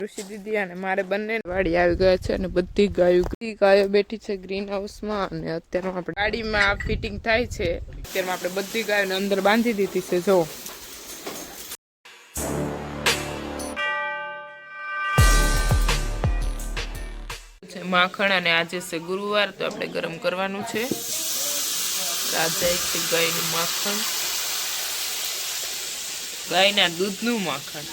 ઋષિ દીદી અને મારે બંને વાડી આવી ગયા છે અને બધી ગાયો બેઠી છે ગ્રીન હાઉસમાં. અને અત્યારે આપણે ગાડીમાં ફિટિંગ થાય છે. અત્યારમાં આપણે બધી ગાયોને અંદર બાંધી દીધી છે. જો માખણ અને આજે છે ગુરુવાર, તો આપણે ગરમ કરવાનું છે. રાજા એક ગાયનું માખણ, ગાયના દૂધનું માખણ.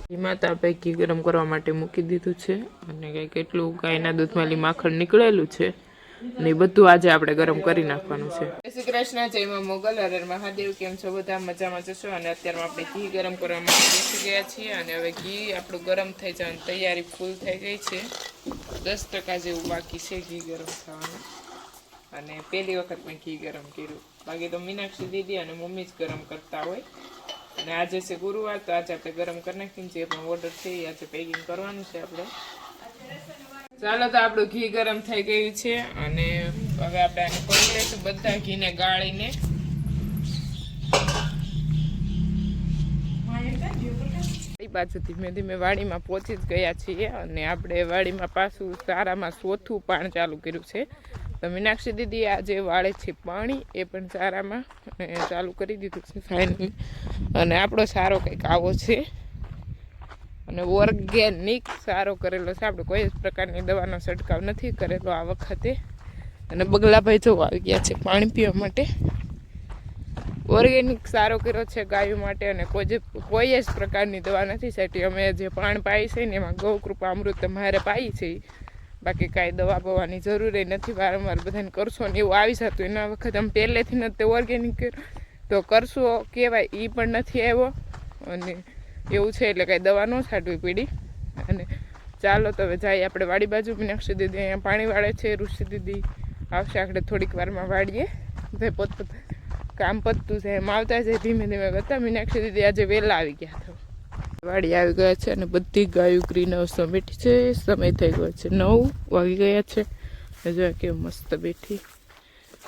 એમાં તો આપણે ઘી ગરમ કરવા માટે મૂકી દીધું છે અને કંઈક એટલું ગાયના દૂધમાંથી માખણ નીકળેલું છે અને એ બધું આજે આપણે ગરમ કરી નાખવાનું છે. જય શ્રી કૃષ્ણ, જય માં મોગલ, હર હર મહાદેવ. કેમ છો બધા? મજામાં જશો. અને અત્યારમાં આપણે ઘી ગરમ કરવા માટે બેસી ગયા છીએ અને હવે ઘી આપણું ગરમ થઈ જવાની તૈયારી ફૂલ થઈ ગઈ છે. 10% જેવું બાકી છે ઘી ગરમ થવાનું. અને પહેલી વખત મેં ઘી ગરમ કર્યું, બાકી તો મીનાક્ષી દીદી અને મમ્મી જ ગરમ કરતા હોય. અને આજે છે ગુરુવાર, તો આજે આપણે ગરમ કરી નાખીને જે પણ ઓર્ડર છે એ આજે પેકિંગ કરવાનું છે આપણે. ચાલો, તો આપણું ઘી ગરમ થઈ ગયું છે અને હવે આપણે આને કરી લઈશું બધા ઘીને ગાળીને. પાછું ધીમે ધીમે વાડીમાં પહોંચી જ ગયા છીએ અને આપણે વાડીમાં પાછું ચારામાં ચોથું પાણ ચાલુ કર્યું છે. તો મીનાક્ષી દીદી આજે વાળે છે પાણી, એ પણ ચારામાં ચાલુ કરી દીધું છે ફાઇનલી. અને આપણો સારો કંઈક આવો છે અને ઓર્ગેનિક સારો કરેલો છે. આપણે કોઈ જ પ્રકારની દવાનો છંટકાવ નથી કરેલો આ વખતે. અને બગલાભાઈ જો આવી ગયા છે પાણી પીવા માટે. ઓર્ગેનિક સારો કર્યો છે ગાયો માટે અને કોઈ જ પ્રકારની દવા નથી છાંટી. અમે જે પાણી પાઈ છે ને એમાં ગૌકૃપા અમૃત મારે પાઈ છે, બાકી કાંઈ દવા બવાની જરૂર નથી. વારંવાર બધાને કરશો ને એવું આવી જતું. એના વખત અમે પહેલેથી નથી ઓર્ગેનિક તો કરશો કહેવાય એ પણ નથી આવ્યો અને એવું છે એટલે કાંઈ દવા ન છાંટવી પડી. અને ચાલો તો હવે જાય આપણે વાડી બાજુ. મીનાક્ષી દીદી અહીંયા પાણી વાળે છે, ઋષિ દીદી આવશે આપણે થોડીક વારમાં વાળીએ. પોત કામ પતતું છે એમ આવતા જાય ધીમે ધીમે કરતા. મીનાક્ષી દીદી આજે વહેલા આવી ગયા હતા. વાડી આવી ગયા છે અને બધી ગાયો ગ્રીન હાઉસમાં બેઠી છે. સમય થઈ ગયો છે 9 વાગી ગયા છે. જો કેવું મસ્ત બેઠી.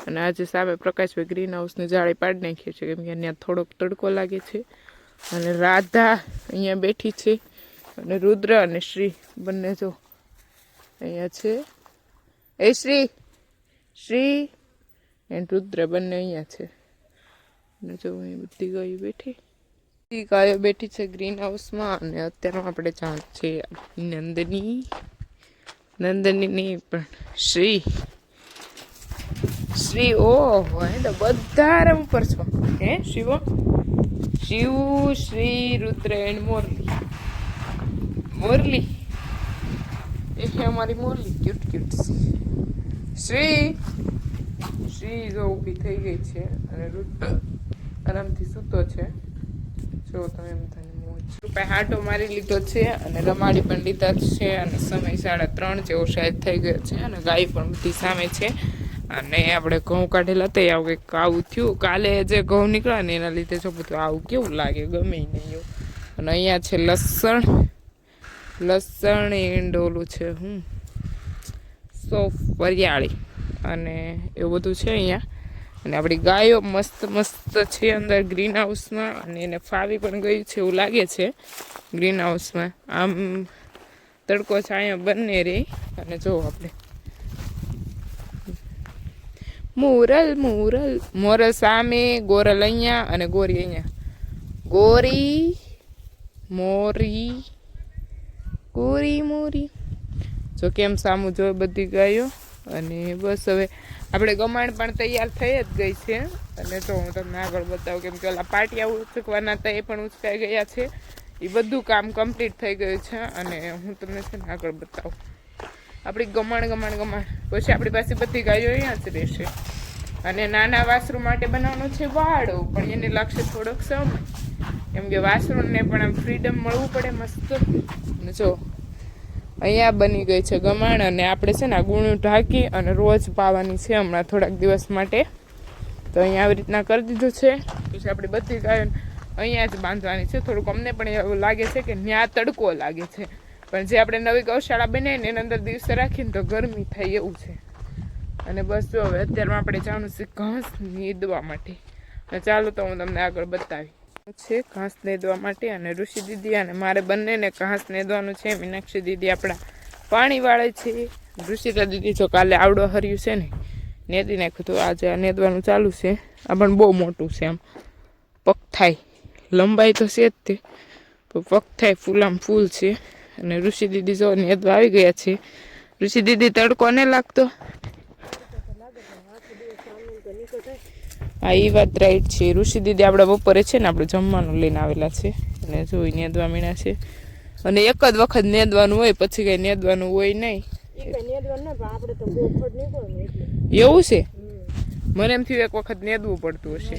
અને આજે સામે પ્રકાશભાઈ ગ્રીન હાઉસની જાળી પાડી નાખી છે કેમ કે અહીંયા થોડોક તડકો લાગે છે. અને રાધા અહીંયા બેઠી છે અને રુદ્ર અને શ્રી બંને જો અહીંયા છે. એ શ્રી એન્ડ રુદ્ર બંને અહીંયા છે. અને જો અહીં બધી ગાયો બેઠી છે ગ્રીન હાઉસમાં. અને અત્યારમાં આપણે જાણ છે નંદની પણ શ્રી ઓહો એ તો બધા રમ ઉપર છો હે શિવ શ્રી રુદ્ર એન્ડ મોરલી એ અમારી મોરલી ક્યુટ શ્રી જો ઊભી થઈ ગઈ છે અને રુદ્ર આરામથી સૂતો છે. જો તમે એમ થાય રૂપિયા હાટો મારી લીધો છે અને રમાડી પણ લીધા છે. અને સમય 3:30 જેવો શાયદ થઈ ગયો છે અને ગાય પણ બધી સામે છે. અને આપણે ઘઉં કાઢેલા હતા આવું કંઈક આવું થયું. કાલે જે ઘઉં નીકળ્યા ને એના લીધે જો બધું આવું કેવું લાગે ગમે નહીં એવું. અને અહીંયા છે લસણ એન્ડ ઓલું છે સોફ વરિયાળી અને એવું બધું છે અહીંયા. અને આપણી ગાયો મસ્ત છે અંદર ગ્રીન હાઉસમાં. અને એને ફાવી પણ ગયું છે એવું લાગે છે ગ્રીન હાઉસમાં. આમ તડકો છાંયો બંને રહી. અને જો આપણે મોરલ સામે, ગોરલ અહીંયા અને ગોરી અહીંયા. મોરી જો કેમ સામું જો બધી ગાયો. અને બસ હવે આપણે ગમાણ પણ તૈયાર થઈ જ ગઈ છે. અને તો હું તમને આગળ બતાવું કેમ કે ઓલા પાટિયા ઉચકવાના હતા એ પણ ઉચકાઈ ગયા છે. એ બધું કામ કમ્પ્લીટ થઈ ગયું છે. અને હું તમને છે ને આગળ બતાવું આપણી ગમાણ પછી આપણી પાસે બધી ગાયો અહીંયા જ રહેશે. અને નાના વાસરુ માટે બનાવવાનો છે વાડો, પણ એને લાગશે થોડોક સમય કેમ કે વાસરુને પણ આમ ફ્રીડમ મળવું પડે મસ્ત. અને જો અહીંયા બની ગઈ છે ગમાણ. અને આપણે છે ને આ ગુણું ઢાંકી અને રોજ પાવાની છે હમણાં થોડાક દિવસ માટે. તો અહીંયા આવી રીતના કરી દીધું છે. પછી આપણી બધી ગાયો અહીંયા જ બાંધવાની છે. થોડુંક અમને પણ એવું લાગે છે કે ત્યાં તડકો લાગે છે, પણ જે આપણે નવી ગૌશાળા બનાવીને એના અંદર દિવસે રાખીને તો ગરમી થાય એવું છે. અને બસ જો હવે અત્યારમાં આપણે જવાનું છે ઘાસ નીંદવા માટે. ચાલો તો હું તમને આગળ બતાવી છે ઘાસ નીંદવા માટે. અને ઋષિ દીદી અને મારે બંનેને ઘાસ નીંદવાનું છે. મીનાક્ષી દીદી આપણા પાણી વાળે છે. ઋષિતા દીદી જો કાલે આવડો હર્યું છે ને નેદી નાખ્યું તો આજે આ નેદવાનું ચાલુ છે. આ પણ બહુ મોટું છે, આમ પગ થાય લંબાઈ તો છે જ તે, પણ પગ થાય ફૂલામ ફૂલ છે. અને ઋષિ દીદી જો નેદવા આવી ગયા છે. ઋષિ દીદી તડકો ને લાગતો? હા, એ વાત રાઈટ છે. ઋષિ દીદી આપણે બપોરે છે ને આપણે જમવાનું લઈને આવેલા છે અને જોઈ નેદવા મીણા છે. અને એક જ વખત નેદવાનું હોય, પછી કઈ નેદવાનું હોય નહીં. એવું છે? મને એમ થયું એક વખત નેદવું પડતું હશે.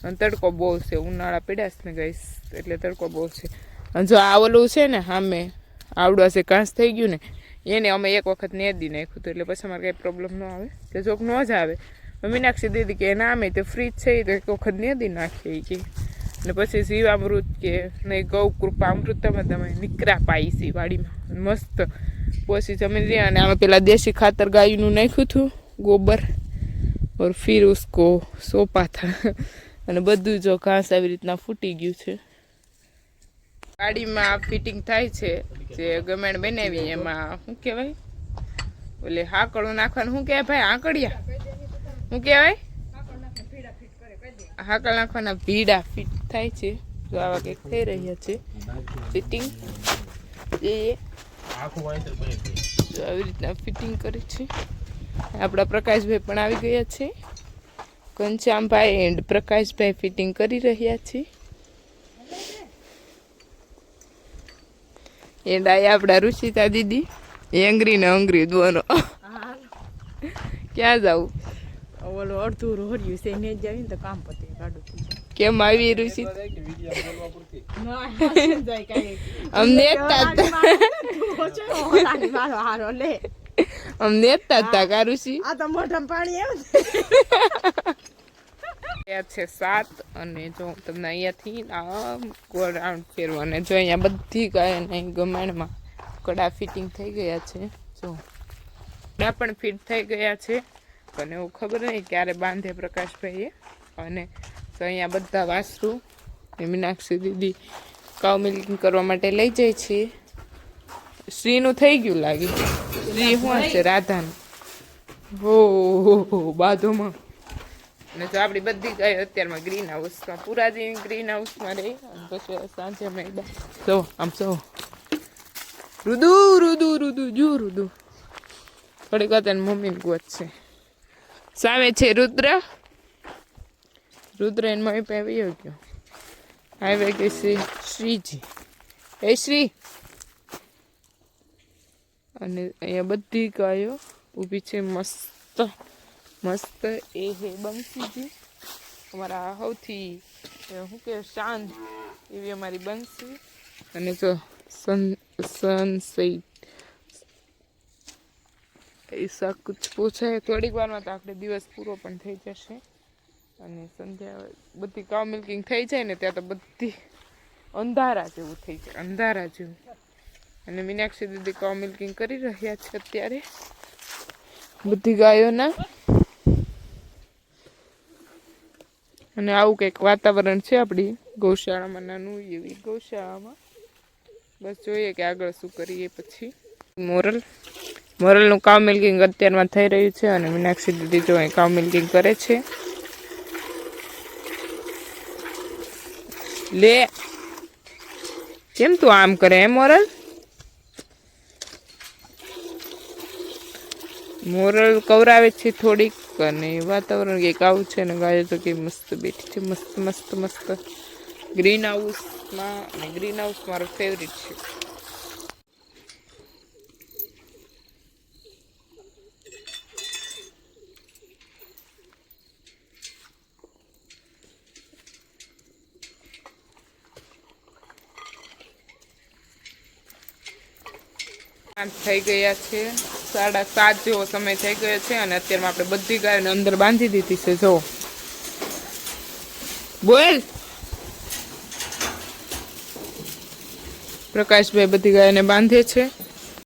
અને તડકો બહુ છે, ઉનાળા પડ્યા ને ગઈશ એટલે તડકો બહુ છે. અને જો આ ઓલું છે ને સામે આવડું હશે ઘાસ થઈ ગયું ને એને અમે એક વખત નેદી નાખ્યું હતું, એટલે પછી અમારે કંઈ પ્રોબ્લેમ ન આવે. તે જોક ન જ આવે. મીનાક્ષી દીદી કે ના અમે તો ફ્રીજ છે તો એક વખત નેદી નાખીએ કે. ને પછી જીવામૃત કે નહીં ગૌ કૃપા અમૃતમાં તમે નીકળા પાઈ છે વાડીમાં મસ્ત પછી જમીન રહ્યા. અને આમાં પેલા દેશી ખાતર ગાયનું નાખ્યું હતું ગોબર ઓર ફિર ઉસકો સોપા થા. અને બધું જો ઘાસ આવી રીતના ફૂટી ગયું છે. ગાડીમાં ફિટિંગ થાય છે જે ગમેણ બનાવી એમાં શું કહેવાય ઓલે હાકડું નાખવાનું શું કહેવાય ભાઈ? આંકડિયા શું કહેવાય? હાકળ નાખવાના ભીડા ફિટ થાય છે. જો આવા કંઈક થઈ રહ્યા છે ફિટિંગ. એ આવી રીતના ફિટિંગ કરે છે. આપણા પ્રકાશભાઈ પણ આવી ગયા છે. ઘનશ્યામભાઈ એન્ડ પ્રકાશભાઈ ફિટિંગ કરી રહ્યા છે. એન્ડ આ આપણા ઋષિતા દીદી એંગરી ને અંગરી દોનો. ક્યાં જાવું? ઓલો અડધું રોહર્યું છે ને જાવીને તો કામ પતે ગાડું. કેમ આવી ઋષિ? અમને અમને હતા કા ઋષિ? આ તો મોઢામાં પાણી એવું છે 7. અને જો તમને અહીંયાથી આમ ગોળ રાઉન્ડ ફેરવો. અને જો અહીંયા બધી ગાયને ગમાણમાં કડા ફિટિંગ થઈ ગયા છે. જો કડા પણ ફિટ થઈ ગયા છે. અને એવું ખબર નહીં ક્યારે બાંધે પ્રકાશભાઈએ. અને તો અહીંયા બધા વાસરું મીનાક્ષી દીદી કાઉ મિલ્કિંગ કરવા માટે લઈ જાય છે. શ્રીનું થઈ ગયું લાગે. શ્રી શું હશે? રાધાનું. હો બાધોમાં. અને જો આપણી બધી ગાયો અત્યારમાં ગ્રીન હાઉસમાં પૂરા દિન ગ્રીન હાઉસમાં રહી. અને પછી સાંજે અમે જો આમ જો રુદુ રુદુ રુદુ જો રુદુ થોડીક વાત એને મમ્મીને ગોત છે. સામે છે રુદ્ર. રુદ્ર એને મમ્મી પાસે વયો ગયો. આવે કે શ્રીજી હે શ્રી. અને અહીંયા બધી ગાયો ઊભી છે મસ્ત મસ્ત. એ હે બંસીજી અમારા સૌથી શું કે શાંત એવી અમારી બંસી. અને જો સનસેટ ऐसा कुछ पूछा है. થોડીક વારમાં તો આપણે દિવસ પૂરો પણ થઈ જશે. અને સંધ્યા બધી કાઉ મિલ્કિંગ થઈ જાય ને ત્યાં તો બધી અંધારા જેવું થઈ જાય, અંધારા જેવું. અને મીનાક્ષી દીદી કાઉ મિલ્કિંગ કરી રહ્યા છે અત્યારે બધી ગાયોના. અને આવું કંઈક વાતાવરણ છે આપણી ગૌશાળામાં, નાનું એવી ગૌશાળામાં. બસ જોઈએ કે આગળ શું કરીએ. પછી મોરલનું કાઉ મિલ્કિંગ અત્યારમાં થઈ રહ્યું છે. અને મીનાક્ષી દીદી જો અહીં કાઉ મિલ્કિંગ કરે છે. લે કેમ તું આમ કરે હે મોરલ? મોરલ કવરાવે છે થોડીક. અને વાતાવરણ કંઈક આવું છે. અને ગાયો તો કે મસ્ત બેઠી છે, મસ્ત મસ્ત મસ્ત ગ્રીન હાઉસમાં. અને ગ્રીન હાઉસ મારો ફેવરિટ છે. થઈ ગયા છે 7:30 જેવો સમય થઈ ગયો છે. અને અત્યારમાં આપણે બધી ગાયોને અંદર બાંધી દીધી છે. જો બોલ પ્રકાશભાઈ બધી ગાયોને બાંધે છે.